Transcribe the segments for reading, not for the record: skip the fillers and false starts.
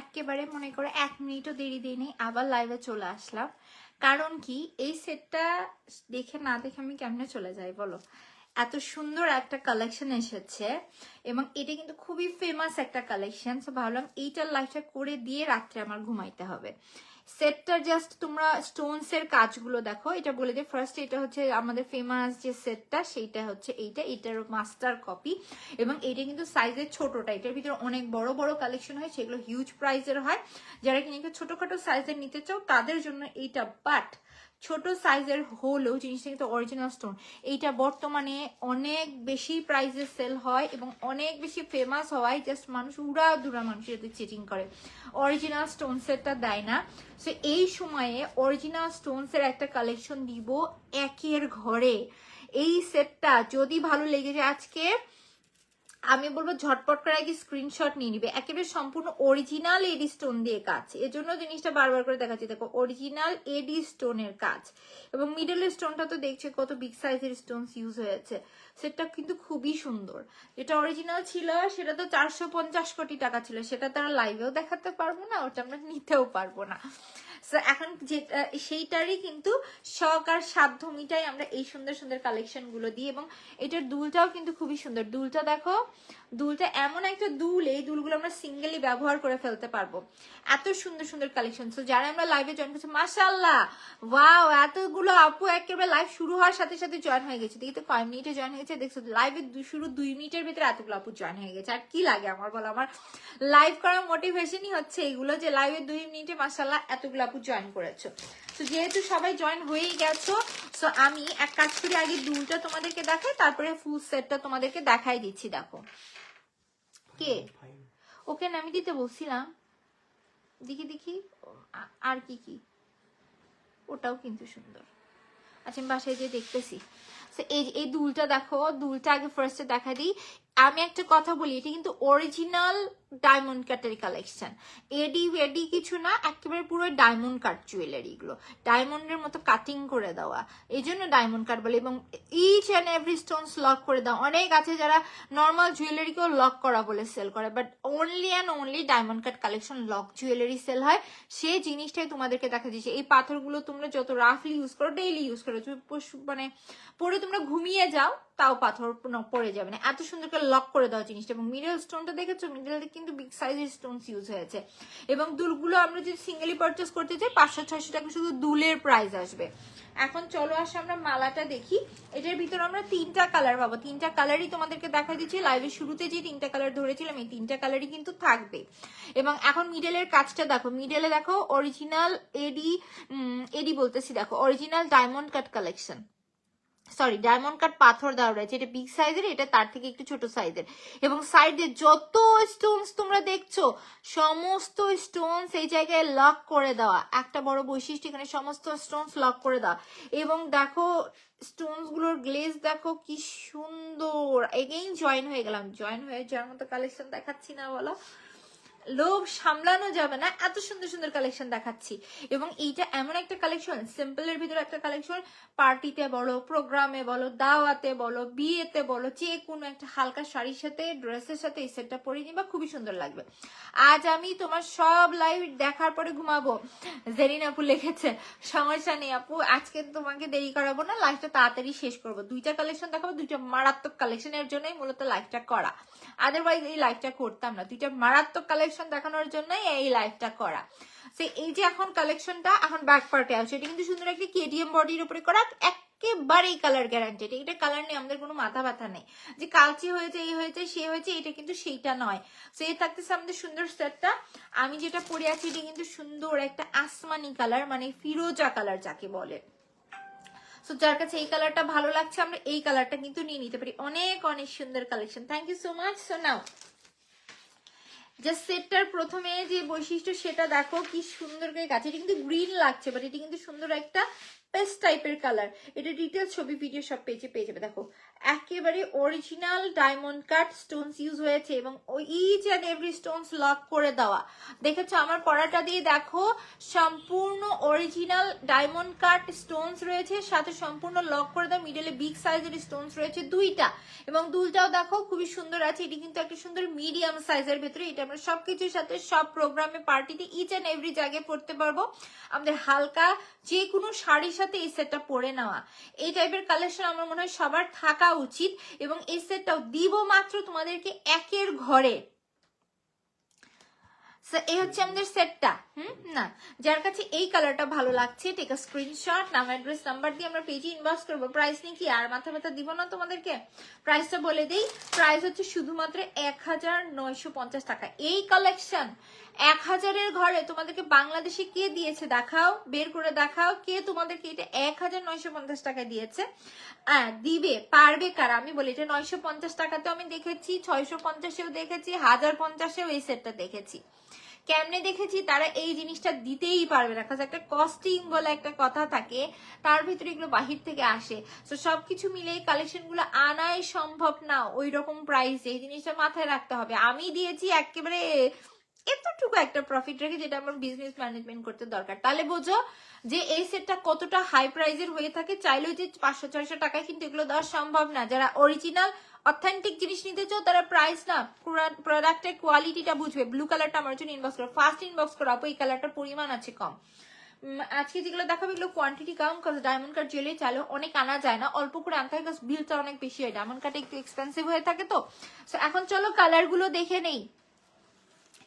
একেবারে মনে করে 1 মিনিটও দেরি দিই নেই, আবার লাইভে চলে আসলাম। কারণ কি, এই সেটটা দেখে না দেখে আমি কেমনে চলে যাই বলো? এত সুন্দর একটা কালেকশন এসেছে এবং এটা কিন্তু খুবই ফেমাস একটা কালেকশন। তো ভাবলাম এইটার লাইভটা করে দিয়ে রাত্রে আমার ঘুমাইতে হবে। সেটটা জাস্ট তোমরা স্টোনস এর কাজগুলো দেখো। এটা বলে দিই ফার্স্ট, এটা হচ্ছে আমাদের ফেমাস যে সেটটা, সেইটা হচ্ছে এইটার মাস্টার কপি। এবং এইটা কিন্তু সাইজের ছোটটা, এটার ভিতরে অনেক বড় বড় কালেকশন হয়, সেগুলো হিউজ প্রাইসের হয়। যারা কিনা ছোটখাটো সাইজের নিতে চাও তাদের জন্য এইটা, বাট ছোট সাইজের হলেও জিনিসটা কিন্তু অরিজিনাল স্টোন। এইটা বর্তমানে অনেক বেশি প্রাইসে সেল হয় এবং অনেক বেশি ফেমাস হওয়ায় জাস্ট মানুষ উড়া দুরা মানুষ এতে চিটিং করে, অরিজিনাল স্টোন সেটটা দেয় না। সো এই সময়ে অরিজিনাল স্টোনসের একটা কালেকশন দিব একের ঘরে। এই সেটটা যদি ভালো লেগে যায় আজকে, আমি বলবো ঝটপট করে আগে স্ক্রিনশট নিয়ে নিবে। একেবারে সম্পূর্ণ অরিজিনাল এডি স্টোন দিয়ে কাজ, এজন্য জিনিসটা বারবার করে দেখাচ্ছি। দেখো অরিজিনাল এডি স্টোনের কাজ, এবং মিডলের স্টোনটা তো দেখছে কত বিগ সাইজের স্টোনস ইউজ হয়েছে। সেটা কিন্তু খুবই সুন্দর। যেটা অরিজিনাল ছিল সেটা তো 450 কোটি টাকা ছিল, সেটা তারা লাইভেও দেখাতে পারবো না, ওটা আমরা নিতেও পারবো না। এখন যেটা সেইটারই কিন্তু শখ আর সাধ্য মিটাই আমরা এই সুন্দর সুন্দর কালেকশন গুলো দিই। এবং এটার দুলটাও কিন্তু খুবই সুন্দর। দুলটা দেখো, দুলটা এমন একটা দুল, এই দুলগুলো আমরা সিঙ্গেলি ব্যবহার করে ফেলতে পারবো। এত সুন্দর সুন্দর কালেকশন। সো যারা আমরা লাইভে জয়েন করছি, মাশাআল্লাহ, ওয়াও, এতগুলো আপু একেবারে লাইভ শুরু হওয়ার সাথে সাথে জয়েন হয়ে গেছে। দেখি তো কয় মিনিটে জয়েন হয়েছে, দেখছো লাইভে শুরু 2 মিনিটের ভিতরে এতগুলো আপু জয়েন হয়ে গেছে। আর কি লাগে আমার বলো, আমার লাইভ করার মোটিভেশনই হচ্ছে এগুলো, যে লাইভে 2 মিনিটে মাশাআল্লাহ এতগুলো আপু জয়েন করেছো। তো যেহেতু সবাই জয়েন হয়েই গেছো, সো আমি এক কাজ করি, আগে দুলটা তোমাদেরকে দেখাই, তারপরে ফুল সেটটা তোমাদেরকে দেখাই দিচ্ছি। দেখো কে ওকে না আমি দিতে বলছিলাম, দেখি দেখি আর কি কি, ওটাও কিন্তু সুন্দর। আচ্ছা আমি বাসায় যে দেখতেছি। এই দুলটা দেখো, দুলটা আগে ফার্স্টে দেখা দিই। আমি একটা কথা বলি, এটা কিন্তু অরিজিনাল ডায়মন্ড কাটের কালেকশন, এডি ওয়েডি কিছু না, একেবারে পুরো ডায়মন্ড কাট জুয়েলারি, এগুলো ডায়মন্ডের মতো কাটিং করে দেওয়া, এই জন্য ডায়মন্ড কাট বলে। এবং each and every stones lock করে দেওয়া। অনেক আছে যারা নর্মাল জুয়েলারিকেও লক করা বলে সেল করে, but only and only diamond cut collection lock jewellery sale হয়। সেই জিনিসটাই তোমাদেরকে দেখা দিচ্ছে। এই পাথরগুলো তোমরা যত রাফলি ইউজ করো, ডেইলি ইউজ করো, মানে পরে তোমরা ঘুমিয়ে যাও তাও পাথর পড়ে যাবে না, এত সুন্দর করে লক করে দেওয়া জিনিসটা। এবং মিডল স্টোনটা দেখেছো, মিডলে কিন্তু বিগ সাইজের স্টোনস ইউজ হয়েছে। এবং দুলগুলো আমরা যদি সিঙ্গেলি পারচেস করতে চাই 500-600 টাকা শুধু দুলের প্রাইস আসবে। এখন চলো আসে আমরা মালাটা দেখি। এটার ভিতর আমরা 3টা কালার পাবো, 3টা কালারই তোমাদেরকে দেখা দিচ্ছি। লাইভের শুরুতে যে 3টা কালার ধরেছিলাম, এই 3টা কালারই কিন্তু থাকবে। এবং এখন মিডলের কাজটা দেখো, মিডলে দেখো অরিজিনাল এডি বলতেছি, দেখো original diamond cut collection, sorry diamond cut পাথর দেওয়া রয়েছে। এটা বিগ সাইজের, এটা তার থেকে একটু ছোট সাইজের। এবং সাইডে যত স্টোনস তোমরা দেখছো, সমস্ত স্টোনস এই জায়গায় লক করে দেওয়া। একটা বড় বৈশিষ্ট্য, এখানে সমস্ত স্টোনস লক করে দেওয়া। এবং দেখো স্টোনস গুলোর গ্লেজ দেখো কি সুন্দর। এগেইন জয়েন হয়ে গেলাম, জয়েন হয়ে যাওয়ার মতো কালেকশন দেখাচ্ছি না বলো, লোভ সামলানো যাবে না, এত সুন্দর সুন্দর কালেকশন দেখাচ্ছি। এবং এইটা এমন একটা কালেকশন, সিম্পলের ভিতরে একটা কালেকশন, পার্টিতে বলো, প্রোগ্রামে বলো, দাওয়াতে বলো, বিয়েতে বলো, যে কোনো একটা হালকা শাড়ির সাথে ড্রেসের সাথে এই সেটটা পরে নিবা, খুবই সুন্দর লাগবে। আজ আমি তোমার সব লাইভ দেখার পরে ঘুমাবো, জেরিন আপু লিখেছে। সমস্যা নেই আপু, আজকে তোমাকে দেরি করাবো না, লাইভটা তাড়াতাড়ি শেষ করবো। 2টা কালেকশন দেখাবো, 2টা মারাত্মক কালেকশনের জন্যই মূলত লাইভটা করা, আদারওয়াইজ এই লাইভটা করতাম না। 2টা মারাত্মক কালেকশন দেখানোর জন্যই এই লাইভটা করা। এই যে এখন কালেকশনটা এখন ব্যাক পার্টে আছে, এটা কিন্তু সুন্দর একটা কেডিএম বডির উপরে করা, একেবারেই কালার গ্যারান্টেড। এটা কালার নেই, আমাদের কোনো মাথা ব্যথা নেই যে কালচে হয়েছে, এই হয়েছে, সে হয়েছে, এটা কিন্তু সেইটা নয়। সো এই থাকতেছে আমাদের সুন্দর সেটটা। আমি যেটা পরে আছি এটা কিন্তু সুন্দর একটা আসমানি কালার, মানে ফিরোজা কালার যাকে বলে। সো যার কাছে এই কালারটা ভালো লাগছে আমরা এই কালারটা কিন্তু নিয়ে নিতে পারি। অনেক অনেক সুন্দর collection, thank you so much. So now just সেটটার প্রথমে যে বৈশিষ্ট্য সেটা দেখো কি সুন্দর করে গাছে, এটা কিন্তু গ্রিন লাগছে, বাট এটা কিন্তু সুন্দর একটা পেস্ট টাইপের কালার। এটা ডিটেলস ছবি ভিডিও সব পেজে পেয়ে যাবে। দেখো একেবারে original diamond cut stones use হয়েছে এবং each and every stones lock করে দেওয়া। দেখেছো আমার পরাটা দিয়ে দেখো, সম্পূর্ণ অরিজিনাল ডায়মন্ড কাট স্টোনস রয়েছে, সাথে সম্পূর্ণ লক করে দেওয়া, মিডলে বিগ সাইজের স্টোনস রয়েছে দুইটা, এবং দুলটাও দেখো খুবই সুন্দর আছে। এটি কিন্তু একটা সুন্দর মিডিয়াম সাইজের ভেতরে, এটা আমরা সবকিছুর সাথে সব প্রোগ্রামে পার্টিতে ইচ অ্যান্ড এভরি জায়গায় পড়তে পারবো। আমাদের হালকা যে কোনো শাড়ির সাথে এই সেটটা পরে নেওয়া, এই টাইপের কালেকশন আমার মনে হয় সবার থাকা উচিত। এবং এই সেটটাও দিব মাত্র তোমাদেরকে একের ঘরে। এই হচ্ছে আমাদের সেটটা। না, যার কাছে এই কালারটা ভালো লাগছে টেক আ স্ক্রিনশট, নাম অ্যাড্রেস নাম্বার দিয়ে আমরা পেজে ইনবক্স করবো। প্রাইস নিয়ে কি আর মাথা ব্যথা দিব না তোমাদেরকে, প্রাইসটা বলে দিই। প্রাইস হচ্ছে শুধুমাত্র 1950 টাকা। এই কালেকশন 1000-এর ঘরে তোমাদেরকে বাংলাদেশে কে দিয়েছে দেখাও, বের করে দেখাও কে তোমাদেরকে এটা 1950 টাকায় দিয়েছে। দিবে পারবে কারা আমি বলি, এটা 950 টাকাতেও আমি দেখেছি, 650-এও দেখেছি, 1050-এও এই সেটটা দেখেছি। কেমনে দেখেছি, তারা এই জিনিসটা দিতেই পারবে না, কারণ একটা কস্টিং বলে একটা কথা থাকে, তার ভিতরে এগুলো বাহির থেকে আসে। তো সবকিছু মিলে এই কালেকশন গুলো আনাই সম্ভব না ওই রকম প্রাইসে, এই জিনিসটা মাথায় রাখতে হবে। আমি দিয়েছি একেবারে এতটুকু একটা প্রফিট রেখে, যেটা আমার বিজনেস ম্যানেজমেন্ট করতে দরকার। তাহলে বোঝো যে এই সেটটা কতটা হাই প্রাইজের হয়ে থাকে। চাইলেও যে 500-600 টাকায় কিন্তু এগুলো দেওয়া সম্ভব না। যারা অরিজিনাল অথেন্টিক জিনিস নিতে চাও তারা প্রাইস না, প্রোডাক্টের কোয়ালিটিটা বুঝবে। ব্লু কালারটা আমার জন্য ইনবক্স করো, ফার্স্ট ইনবক্স করো আপু, এই কালারটার পরিমাণ আছে কম। আজকে যেগুলো দেখাবো এগুলো কোয়ান্টিটি কম, কারণ ডায়মন্ড কাট জুয়েলারি চাইলে অনেক আনা যায় না, অল্প করে আনতে হয়, কারণ বিলটা অনেক বেশি হয়, ডায়মন্ড কাটে একটু এক্সপেন্সিভ হয়ে থাকে। তো এখন চলো কালার গুলো দেখে নেই।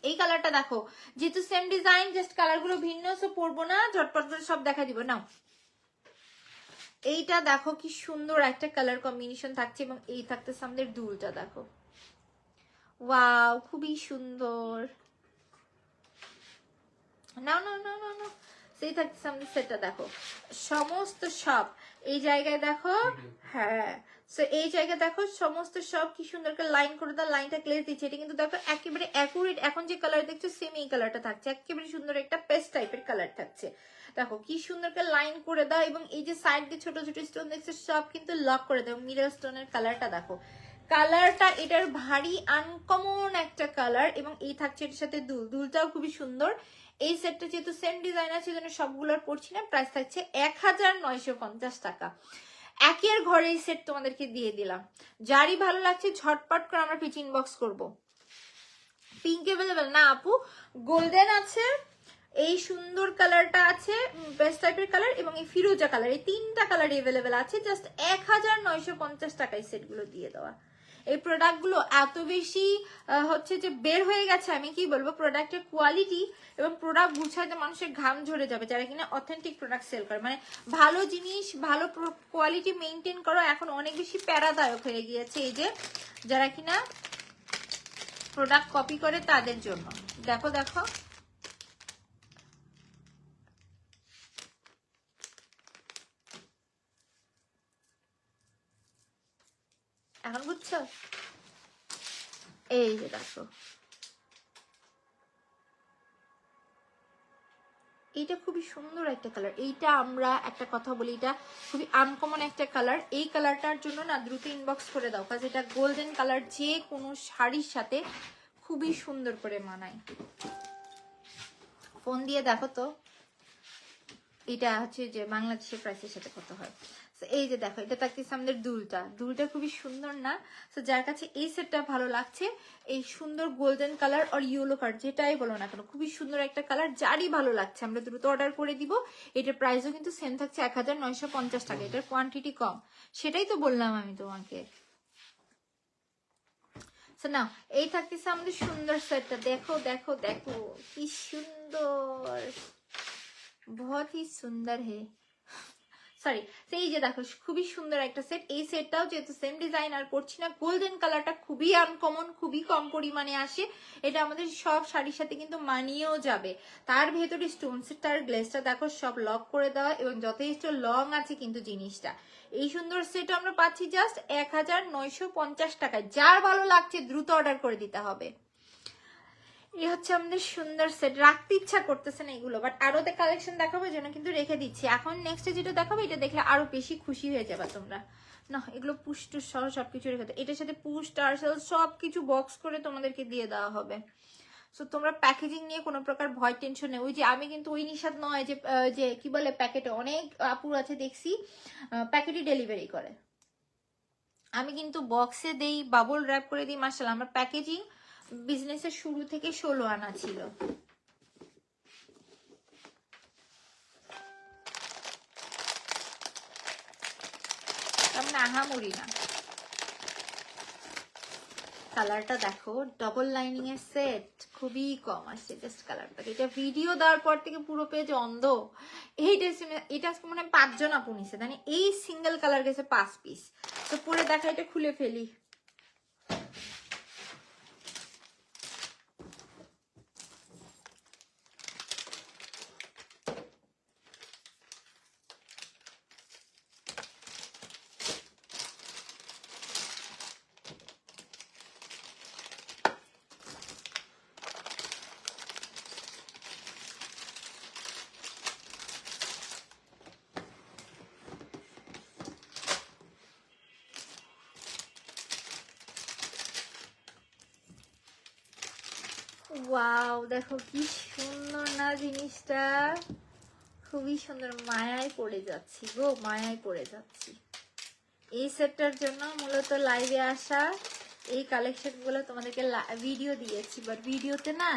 এই কালারটা দেখো, যেহেতু সেম ডিজাইন, জাস্ট কালার গুলো ভিন্ন, সো পরবো না, ঝটপট করে সব দেখা দিব। নাও এইটা দেখো কি সুন্দর একটা কালার কম্বিনেশন থাকছে, এবং এই থাকতেছে আমাদের দুলটা দেখো, ওয়াও খুবই সুন্দর। না না না না না, সেই থাকতেছে আমাদের সেটটা দেখো, সমস্ত সব এই জায়গায় দেখো, হ্যাঁ সো এই জায়গায় দেখো সমস্ত সব কি সুন্দর করে লাইন করে দাও, লাইনটা ক্লিয়ার দিচ্ছে। এটা কিন্তু দেখো একেবারে অ্যাকুরেট, এখন যে কালার দেখছো সেম এই কালারটা থাকছে, একেবারে সুন্দর একটা পেস্ট টাইপের কালার থাকছে। দেখো কি সুন্দর করে লাইন করে দাও, এবং এই যে সাইড দিয়ে ছোট ছোট স্টোন দেখছো সব কিন্তু লক করে দাও। মিরর স্টোনের কালারটা দেখো, কালারটা এটার ভারী আনকমন একটা কালার, এবং এই থাকছে এটার সাথে দুল, দুলটাও খুবই সুন্দর। এই সেটটা যেহেতু সেম ডিজাইন আছে জন্য সবগুলোর পড়ছি না, প্রাইস থাকছে 1950 টাকা। একের ঘরে এই সেট তোমাদেরকে দিয়ে দিলাম। যারই ভালো লাগছে ঝটপট করে আমরা পিচ ইনবক্স করবো। পিঙ্ক অ্যাভেলেবেল না আপু, গোল্ডেন আছে, এই সুন্দর কালারটা আছে বেস্ট টাইপের কালার, এবং এই ফিরোজা কালার, এই তিনটা কালার অ্যাভেলেবেল আছে। জাস্ট 1950 টাকায় সেটগুলো দিয়ে দেওয়া। এই প্রোডাক্টগুলো এত বেশি হচ্ছে যে বের হয়ে গেছে, আমি কি বলবো, প্রোডাক্টের কোয়ালিটি এবং প্রোডাক্ট গুছাতে মানুষের ঘাম ঝরে যাবে যারা কিনা অথেন্টিক প্রোডাক্ট সেল করে। মানে ভালো জিনিস ভালো কোয়ালিটি মেনটেন করো এখন অনেক বেশি প্যারাদায়ক হয়ে গিয়েছে, এই যে যারা কিনা প্রোডাক্ট কপি করে তাদের জন্য। দেখো দেখো এখন বুঝছো, এই যে দেখো এইটা খুবই সুন্দর একটা কালার। এইটা আমরা একটা কথা বলি, এটা খুবই আনকমন একটা কালার। এই কালারটার জন্য না দ্রুত ইনবক্স করে দাও, কারণ এটা গোল্ডেন কালার, যে কোনো শাড়ির সাথে খুবই সুন্দর করে মানায়। ফোন দিয়ে দেখো তো এটা হচ্ছে যে বাংলাদেশের প্রাইসের সাথে কত হয়। এই যে দেখো এটা থাকতেছে আমাদের দুলটা, দুলটা খুবই সুন্দর না। তো যার কাছে এই সেটটা ভালো লাগছে, এই সুন্দর গোল্ডেন কালার আর ইয়েলো কালার যেটাই বলো না কেন খুবই সুন্দর একটা কালার, যারই ভালো লাগছে আমরা দ্রুত অর্ডার করে দিব। এটার প্রাইসও কিন্তু সেম থাকছে 1950 টাকা, এটার কোয়ান্টিটি কম, সেটাই তো বললাম আমি তোমাকে। না এই থাকতেছে আমাদের সুন্দর সেটটা, দেখো দেখো দেখো কি সুন্দর, বহুত হি সুন্দর হে, সরি সেই যে দেখো খুবই সুন্দর একটা সেট। এই সেটটাও যেহেতু সেম ডিজাইন আর করছি না, গোল্ডেন কালারটা খুবই আনকমন, খুবই কম পরিমাণে আসে, এটা আমাদের সব শাড়ির সাথে কিন্তু মানিয়েও যাবে। তার ভেতরে স্টোনসটার গ্লেসটা দেখো সব লক করে দেওয়া, এবং যথেষ্ট লং আছে কিন্তু জিনিসটা। এই সুন্দর সেট আমরা পাচ্ছি জাস্ট 1950 টাকায়। যার ভালো লাগছে দ্রুত অর্ডার করে দিতে হবে। এই হচ্ছে আমাদের সুন্দর সেট, রাখতে ইচ্ছা করতেছে না এগুলো, বাট আরো কালেকশন দেখাবো জন্য কিন্তু রেখে দিচ্ছি। এখন নেক্সটে যেটা দেখাবো এটা দেখলে আরো বেশি খুশি হয়ে যাবে তোমরা। না এগুলো পুশ টুশ সহ সবকিছু রেখে, এটার সাথে পুশ টার্সেল সবকিছু বক্স করে তোমাদেরকে দিয়ে দেওয়া হবে। সো তোমরা প্যাকেজিং নিয়ে কোনো প্রকার ভয় টেনশন নেই। ওই যে আমি কিন্তু ওই নিষাদ নয় যে যে কি বলে প্যাকেটে, অনেক আপুর আছে দেখছি প্যাকেটই ডেলিভারি করে, আমি কিন্তু বক্সে দেই, বাবল র্যাপ করে দিই। মাশাআল্লাহ আমার প্যাকেজিং বিজনেসের শুরু থেকে 16 আনা ছিল। আমরা আহামরি না। কালারটা দেখো, ডবল লাইনিং এর সেট, খুবই কম আসছে জাস্ট কালারটা। এটা ভিডিও দেওয়ার পর থেকে পুরো পেজ অন্ধ। এটা আজকে মনে হয় 5 জন আপু নিছে, তাই এই সিঙ্গেল কালার গেছে 5 পিস। তো পরে দেখা, এটা খুলে ফেলি। ওয়াও দেখো কি সুন্দর না জিনিসটা, খুবই সুন্দর। মায়ায় পড়ে যাচ্ছি গো, মায়ায় পড়ে যাচ্ছি। এই সেটটার জন্য মূলত লাইভে আসা, এই কালেকশন গুলো তোমাদেরকে ভিডিও দিয়েছি, বাট ভিডিওতে না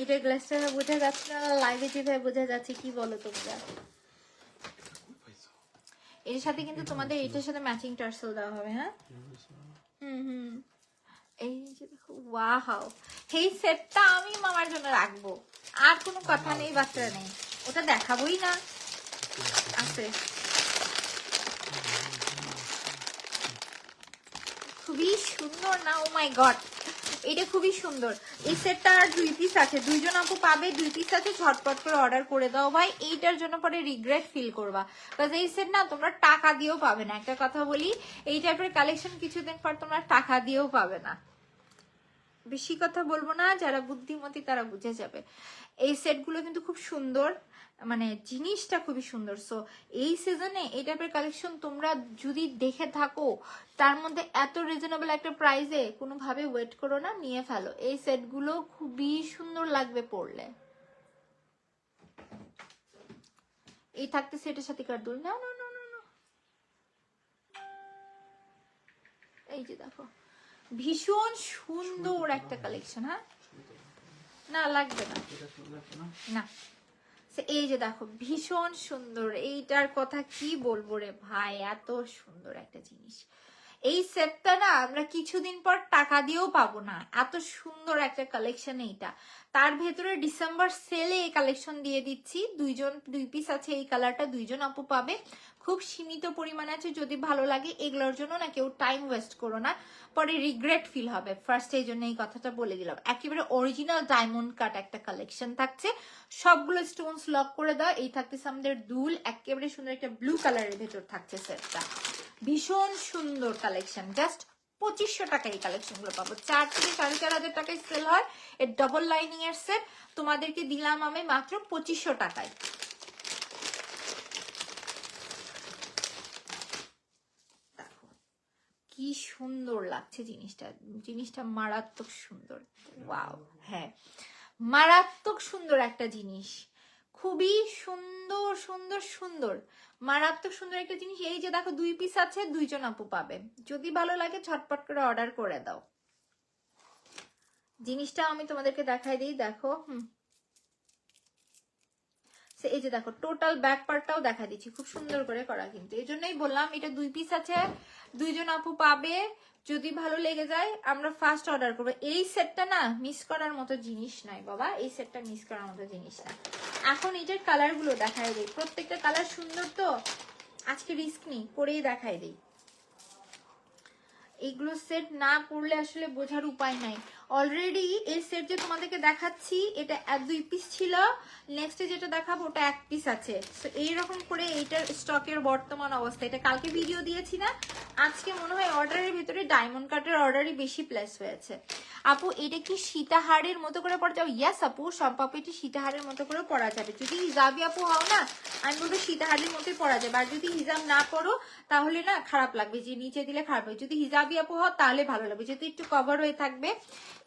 এটা গ্লাসটা বোঝা যাচ্ছে না, লাইভে যেভাবে বোঝা যাচ্ছে কি বলো তোমরা। এর সাথে কিন্তু তোমাদের এটার সাথে ম্যাচিং টার্সেল দেওয়া হবে। হ্যাঁ হুম এই যে দেখো, ওয়াও এই সেটটা আমি মামার জন্য রাখবো, আর কোনো কথা নেই, বাচ্চা নেই, ওটা দেখাবোই না। আছে খুবই সুন্দর না, ও মাই গড এটা খুবই সুন্দর। এই সেটটা আর 2 পিস আছে, 2 জন আপু পাবে, 2 পিস আছে, ঝটপট করে অর্ডার করে দাও ভাই। এইটার জন্য পরে রিগ্রেট ফিল করবা, কারণ এই সেট না তোমরা টাকা দিয়েও পাবে না। একটা কথা বলি, এই টাইপের কালেকশন কিছুদিন পর তোমরা টাকা দিয়েও পাবে না। বেশি কথা বলবো না, যারা বুদ্ধিমতী তারা বুঝে যাবে। এই সেটগুলো কিন্তু খুব সুন্দর, মানে জিনিসটা খুবই সুন্দর। সো এই সিজনে এই টাইপের কালেকশন তোমরা যদি দেখে থাকো, তার মধ্যে এত রিজনেবল একটা প্রাইসে কোনোভাবে ওয়েট করো না, নিয়ে ফেলো। এই সেটগুলো খুবই সুন্দর লাগবে পরলে। এই থাকতে সেটের সাথে কার্ডুল না না না না, এই যে দেখো ভীষণ সুন্দর একটা কালেকশন। হ্যাঁ না লাগবে না না, এই যে দেখো ভীষণ সুন্দর, এইটার কথা কি বলবো রে ভাই, এত সুন্দর একটা জিনিস। এই সেটটা না আমরা কিছুদিন পর টাকা দিয়েও পাবো না, এত সুন্দর একটা কালেকশন এইটা। তার ভেতরে ডিসেম্বর সেলে এই কালেকশন দিয়ে দিচ্ছি, 2 পিস আছে এই কালারটা, 2 জন আপু পাবে, খুব সীমিত পরিমাণ আছে। যদি ভালো লাগে এগুলোর জন্য না কেউ টাইম ওয়েস্ট করো না, পরে রিগ্রেট ফিল হবে। ফার্স্ট এই জন্য এই কথাটা বলে দিলাম। একেবারে অরিজিনাল ডায়মন্ড কাট একটা কালেকশন থাকছে, সবগুলো স্টোনস লক করে দাও। এই থাকতেছে আমাদের দুল, একেবারে সুন্দর একটা ব্লু কালারের ভেতর থাকছে সেটটা, ভীষণ সুন্দর কালেকশন। জাস্ট 2500 টাকা এই কালেকশন গুলো পাবো, 4 থেকে 4500 টাকায় সেল হয়। এর ডবল লাইনিং এর সেট তোমাদেরকে দিলাম আমি মাত্র 2500 টাকায়। দেখো কি সুন্দর লাগছে জিনিসটা, জিনিসটা মারাত্মক সুন্দর। ওয়াও হ্যাঁ মারাত্মক সুন্দর একটা জিনিস, খুবই সুন্দর সুন্দর সুন্দর, মারাত্মক সুন্দর একটা জিনিস। এই যে দেখো 2 পিস আছে, 2 জন আপু পাবে, যদি ভালো লাগে ঝটপট করে অর্ডার করে দাও। জিনিসটা আমি তোমাদেরকে দেখাই দিই, দেখো এই যে দেখো টোটাল ব্যাক পার্টটাও দেখা দিচ্ছি, খুব সুন্দর করে করা কিন্তু। এই জন্যই বললাম এটা 2 পিস আছে, 2 জন আপু পাবে, যদি ভালো লেগে যায় আমরা ফার্স্ট অর্ডার করবো। এই সেটটা না মিস করার মতো জিনিস নয় বাবা, এই সেটটা মিস করার মতো জিনিস না। এখন এটার কালার গুলো দেখাই দিই, প্রত্যেকটা কালার সুন্দর, তো আজকে রিস্ক নেই, পরেই দেখাই দিই। এইগুলো সেট না পড়লে আসলে বোঝার উপায় নাই। অলরেডি এই সেট যে তোমাদেরকে দেখাচ্ছি এটা 2 পিস ছিল, নেক্সটে যেটা দেখাবো ওটা 1 পিস আছে। তো এইরকম করে এইটার স্টকের বর্তমান অবস্থা। এটা কালকে ভিডিও দিয়েছি না, আজকে মনে হয় অর্ডারের ভিতরে ডায়মন্ড কাটের অর্ডারই বেশি প্লেস হয়েছে। আপু এটা কি সীতাহারের মতো করে পরা যাবে? ইয়াস আপু, সব আপু এটি সীতাহারের মতো করে পরা যাবে। যদি হিজাবি আপু হও না, আমি বলবো সীতাহারের মতোই পরা যাবে। আর যদি হিজাব না পরো তাহলে না খারাপ লাগবে, যে নিচে দিলে খারাপ হবে। যদি হিজাবি আপু হও তাহলে ভালো লাগবে, যেহেতু একটু কভার হয়ে থাকবে।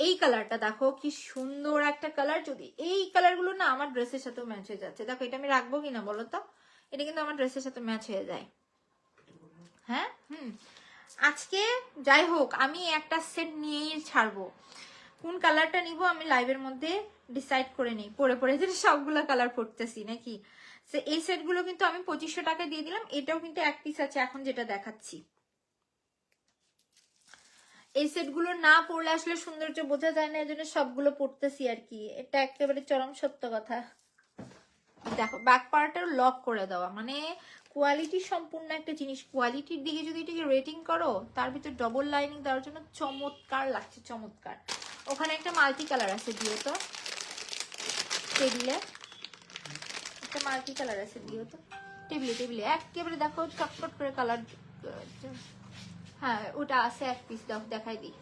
এই কালারটা দেখো কি সুন্দর একটা কালার। যদি এই কালারগুলো না আমার ড্রেসের সাথেও ম্যাচ হয়ে যাচ্ছে। দেখো এটা আমি রাখবো কিনা বলো তো, এটা কিন্তু আমার ড্রেসের সাথে ম্যাচ হয়ে যায়। হ্যাঁ আজকে যাই হোক আমি একটা সেট নিয়েই ছাড়বো। কোন কালারটা নিব আমি লাইভের মধ্যে ডিসাইড করে নিই, পরে পরে যে সবগুলো কালার পড়তেছি নাকি। এই সেটগুলো কিন্তু আমি 2500 টাকা দিয়ে দিলাম। এটাও কিন্তু এক পিস আছে এখন যেটা দেখাচ্ছি। এই সেটগুলো না পরলে আসলে সৌন্দর্য বোঝা যায় না, এই জন্য সবগুলো পরতেছি আর কি। এটা একেবারে চরম সত্য কথা। দেখো ব্যাক পার্টটা লক করে দেওয়া, মানে কোয়ালিটি সম্পূর্ণ একটা জিনিস। কোয়ালিটির দিকে যদি এটাকে রেটিং করো, তার ভিতর ডবল লাইনিং দেওয়ার জন্য চমৎকার লাগছে, চমৎকার। ওখানে একটা মাল্টি কালার আছে, দিও তো টেবিলে, একটা মাল্টি কালার আছে, দিও তো টেবিলে। টেবিলে একেবারে দেখো চটপট করে কালার। হ্যাঁ ওটা আছে এক পিস, দাও দেখাই দিই।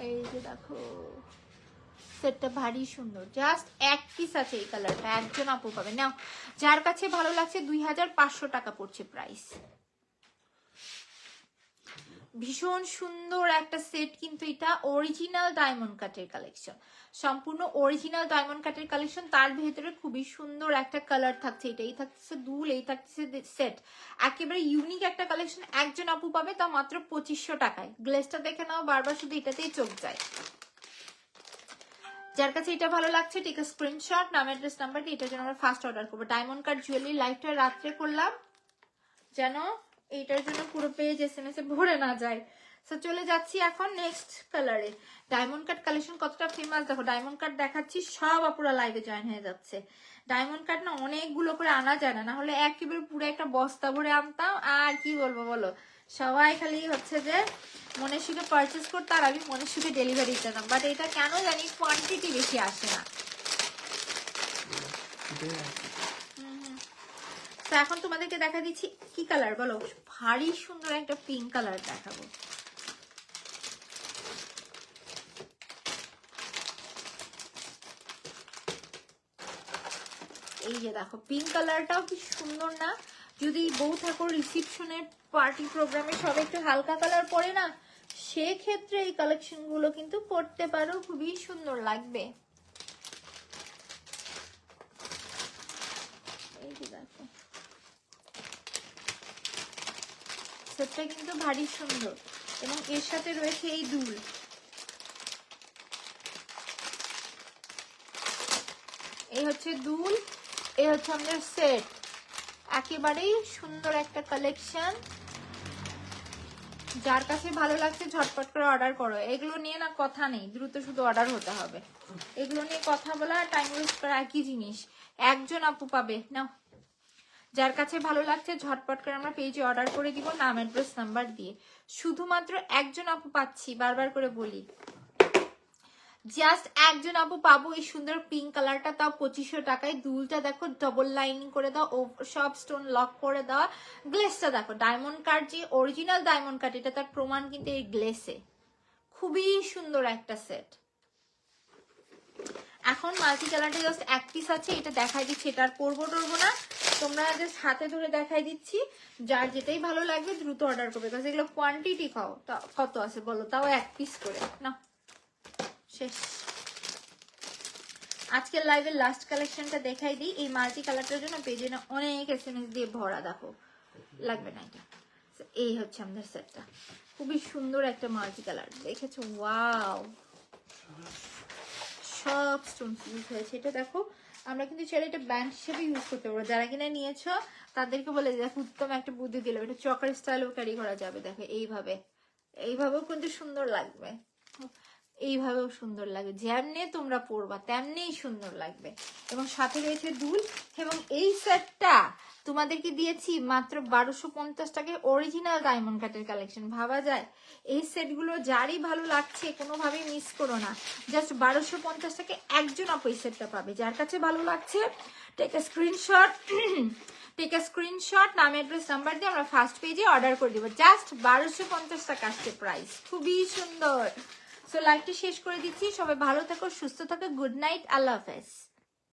এই যে দেখো সেটটা ভারী সুন্দর, জাস্ট এক পিস আছে এই কালারটা, একজন আপু পাবে। নাও যার কাছে ভালো লাগছে, 2500 টাকা পড়ছে প্রাইস। ভীষণ সুন্দর একটা সেট, কিন্তু এটা অরিজিনাল ডায়মন্ড কাটের কালেকশন, সম্পূর্ণ অরিজিনাল ডায়মন্ড কাটের কালেকশন। তার ভেতরে খুবই সুন্দর একটা কালার থাকছে, এটাই থাকছে দুল, এই থাকছে সেট, একেবারে ইউনিক একটা কালেকশন। একজন আপু পাবে, তা মাত্র 2500 টাকায়। গ্লেসটা দেখে নাও, বারবার শুধু এটাতেই চোখ যায়। যার কাছে এটা ভালো লাগছে টেক স্ক্রিনশট, নাম অ্যাড্রেস নাম্বার দিয়ে এটার জন্য আমরা ফার্স্ট অর্ডার করবো। ডায়মন্ড কাট জুয়েলারি লাইভটা রাত্রে করলাম যেন এইটার জন্য পুরো পেজ এসএমএস এ ভরে না যায়। সো চলে যাচ্ছি এখন নেক্সট কালারে। ডায়মন্ড কাট কালেকশন কতটা ফেমাস দেখো, ডায়মন্ড কাট দেখাচ্ছি, সব আপুরা লাইভে জয়েন হয়ে যাচ্ছে। ডায়মন্ড কাট না অনেকগুলো করে আনা যায় না, হলে একেবারে পুরো একটা বস্তা ভরে আনতাম। আর কি বলবো বলো, সবাই খালি হচ্ছে যে মনের সুখে পারচেস করতে, আর আমি মনের সুখে ডেলিভারি দিতাম। বাট এটা কেন জানি কোয়ান্টিটি বেশি আসে না। তো এখন তোমাদেরকে দেখা দিচ্ছি কি কালার বলো, ভারী সুন্দর একটা পিঙ্ক কালার দেখাবো। এই যে দেখো পিঙ্ক কালারটাও কি সুন্দর না? যদি বউ ঠাকুর রিসিপশনের পার্টি প্রোগ্রামে সবাই একটু হালকা কালার পরে না, সেক্ষেত্রে এই কালেকশন গুলো কিন্তু পরতে পারো, খুবই সুন্দর লাগবে। এই যে দেখো সেটটা কিন্তু ভারী সুন্দর, এবং এর সাথে রয়েছে এই দুল। এই হচ্ছে দুল, এই হচ্ছে আমাদের সেট, একেবারেই সুন্দর একটা কালেকশন। যার কাছে ভালো লাগছে ঝটপট করে অর্ডার করো। এগুলো নিয়ে না কথা নেই, দ্রুত শুধু অর্ডার হতে হবে। এগুলো নিয়ে কথা বলা টাইম ওয়েস্ট করা একই জিনিস। একজন আপু পাবে, নাও যার কাছে ভালো লাগছে ঝটপট করে আমরা পেজে অর্ডার করে দিব, নাম অ্যাড্রেস নাম্বার দিয়ে। শুধুমাত্র একজন আপু পাচ্ছি, বারবার করে বলি, জাস্ট একজন আপু পাবো এই সুন্দর পিঙ্ক কালারটা, তাও 2500 টাকায়। দুলটা দেখো ডবল লাইনিং করে দাও, ও সব স্টোন লক করে দেওয়া। গ্লেসটা দেখো ডায়মন্ড কাট, যে অরিজিনাল ডায়মন্ড কাট, এটা তার প্রমাণ কিন্তু এই গ্লেসে। খুবই সুন্দর একটা সেট। এখন মাল্টি কালারটা জাস্ট এক পিস আছে, এটা দেখাই দিচ্ছি, এটা আর পরবো টরবো না, তোমরা জাস্ট হাতে ধরে দেখাই দিচ্ছি। যার যেটাই ভালো লাগবে দ্রুত অর্ডার করবে, কারণ এগুলো কোয়ান্টিটি খাও কত আছে বলো, তাও এক পিস করে না। শেষ। আজকের লাইভের লাস্ট কালেকশনটা দেখাই দিই। এই মাল্টি কালারটার জন্য পেজে না অনেক এসএমএস দিয়ে ভরা, দেখো লাগবে না এটা। এই হচ্ছে আমাদের সেটটা, খুবই সুন্দর একটা মাল্টি কালার, দেখেছো? ওয়াও, সব স্টোন ইউজ হয়েছে। এটা দেখো আমরা কিন্তু চাইলে এটা ব্যান্ড হিসেবে ইউজ করতে পারবো। যারা কিনা নিয়েছো তাদেরকে বলে দেখো উত্তম একটা বুদ্ধি দিলাম, এটা চকার স্টাইলেও ক্যারি করা যাবে। দেখো এইভাবে, এইভাবেও কিন্তু সুন্দর লাগবে, এইভাবেও সুন্দর লাগে। যেমনি তোমরা পরবা তেমনিই সুন্দর লাগবে। এবং সাথে রয়েছে দুল। এবং এই সেটটা তোমাদেরকে দিয়েছি মাত্র 1250 টাকায়, অরিজিনাল ডায়মন্ড কাটের কালেকশন। ভাবা যায়? এই সেটগুলো যারই ভালো লাগছে কোনোভাবেই মিস করো না। জাস্ট 1250 টাকায় একজন আপু এই সেটটা পাবে। যার কাছে ভালো লাগছে take a screenshot, take a screenshot, নাম অ্যাড্রেস নাম্বার দিয়ে আমরা ফার্স্ট পেজে অর্ডার করে দিব। জাস্ট 1250 টাকা আসছে প্রাইস, খুবই সুন্দর। সো লাইভটা শেষ করে দিচ্ছি, সবাই ভালো থাকো, সুস্থ থাকো, গুড নাইট, আল্লাহ হাফেজ।